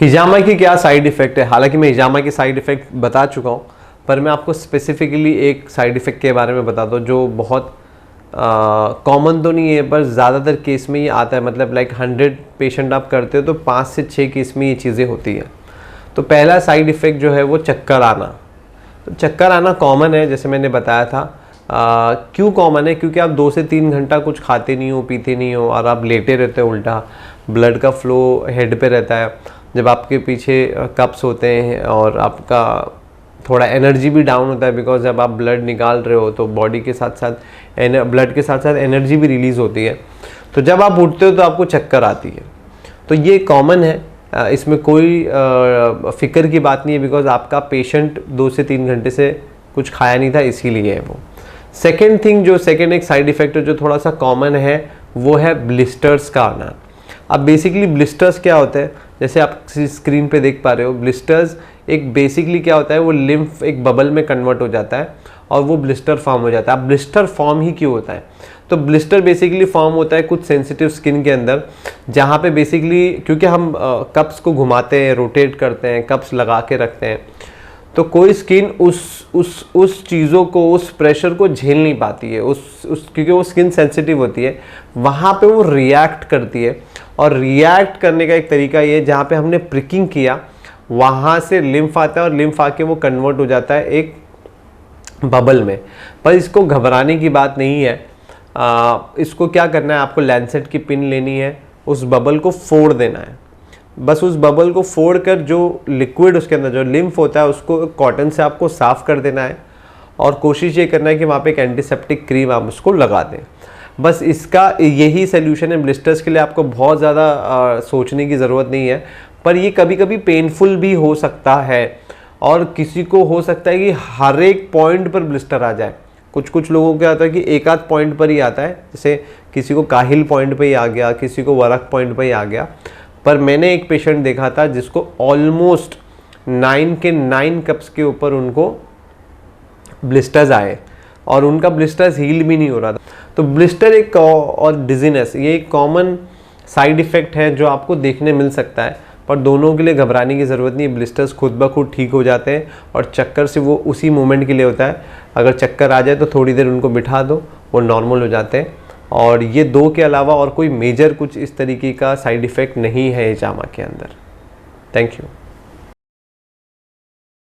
हिजामा की क्या side effect है? हालांकि मैं हिजामा के साइड इफ़ेक्ट बता चुका हूँ, पर मैं आपको स्पेसिफिकली एक साइड इफ़ेक्ट के बारे में बता दूँ जो बहुत कॉमन तो नहीं है, पर ज़्यादातर केस में ये आता है। मतलब लाइक 100 पेशेंट आप करते हो तो 5 से 6 केस में ये चीज़ें होती हैं। तो पहला साइड इफ़ेक्ट जो है वो चक्कर आना। तो चक्कर आना कॉमन है, जैसे मैंने बताया था। क्यों कॉमन है? क्योंकि आप 2 से 3 घंटा कुछ खाते नहीं हो, पीते नहीं हो और आप लेटे रहते हो उल्टा, ब्लड का फ्लो हेड पे रहता है। जब आपके पीछे कप्स होते हैं और आपका थोड़ा एनर्जी भी डाउन होता है, बिकॉज जब आप ब्लड निकाल रहे हो तो बॉडी के साथ साथ ब्लड के साथ साथ एनर्जी भी रिलीज़ होती है। तो जब आप उठते हो तो आपको चक्कर आती है। तो ये कॉमन है, इसमें कोई फ़िक्र की बात नहीं है, बिकॉज आपका पेशेंट 2 से 3 घंटे से कुछ खाया नहीं था, इसीलिए है वो। सेकेंड एक साइड इफ़ेक्ट जो थोड़ा सा कॉमन है वो है ब्लिस्टर्स का आना। अब बेसिकली ब्लिस्टर्स क्या होते हैं? जैसे आप स्क्रीन पे देख पा रहे हो, ब्लिस्टर्स एक बेसिकली क्या होता है, वो लिम्फ एक बबल में कन्वर्ट हो जाता है और वो ब्लिस्टर फॉर्म हो जाता है। अब ब्लिस्टर फॉर्म ही क्यों होता है? तो ब्लिस्टर बेसिकली फॉर्म होता है कुछ सेंसिटिव स्किन के अंदर, जहाँ पे बेसिकली क्योंकि हम कप्स को घुमाते हैं, रोटेट करते हैं, कप्स लगा के रखते हैं, तो कोई स्किन उस चीज़ों को, उस प्रेशर को झेल नहीं पाती है, क्योंकि वो स्किन सेंसिटिव होती है, वहाँ पे वो रिएक्ट करती है। और रिएक्ट करने का एक तरीका ये, जहाँ पे हमने प्रिकिंग किया वहाँ से लिम्फ आता है और लिम्फ आके वो कन्वर्ट हो जाता है एक बबल में। पर इसको घबराने की बात नहीं है। इसको क्या करना है, आपको लैंसेट की पिन लेनी है, उस बबल को फोड़ देना है। बस उस बबल को फोड़ कर जो लिक्विड उसके अंदर जो लिम्फ होता है उसको कॉटन से आपको साफ़ कर देना है और कोशिश ये करना है कि वहाँ पे एक एंटीसेप्टिक क्रीम आप उसको लगा दें। बस इसका यही सोल्यूशन है ब्लिस्टर्स के लिए। आपको बहुत ज़्यादा सोचने की ज़रूरत नहीं है, पर ये कभी कभी पेनफुल भी हो सकता है और किसी को हो सकता है कि हर एक पॉइंट पर ब्लिस्टर आ जाए। कुछ लोगों को क्या होता है कि एक आध पॉइंट पर ही आता है, जैसे किसी को काहिल पॉइंट पर ही आ गया, किसी को वरक पॉइंट पर ही आ गया। पर मैंने एक पेशेंट देखा था जिसको ऑलमोस्ट 9 के 9 कप्स के ऊपर उनको ब्लिस्टर्स आए और उनका ब्लिस्टर्स हील भी नहीं हो रहा था। तो ब्लिस्टर एक और डिजीनेस, ये एक कॉमन साइड इफ़ेक्ट है जो आपको देखने मिल सकता है, पर दोनों के लिए घबराने की ज़रूरत नहीं है। ब्लिस्टर्स खुद ब खुद ठीक हो जाते हैं और चक्कर से वो उसी मोमेंट के लिए होता है। अगर चक्कर आ जाए तो थोड़ी देर उनको बिठा दो, वो नॉर्मल हो जाते हैं। और ये 2 के अलावा और कोई मेजर कुछ इस तरीके का साइड इफ़ेक्ट नहीं है हिजामा के अंदर। Thank you.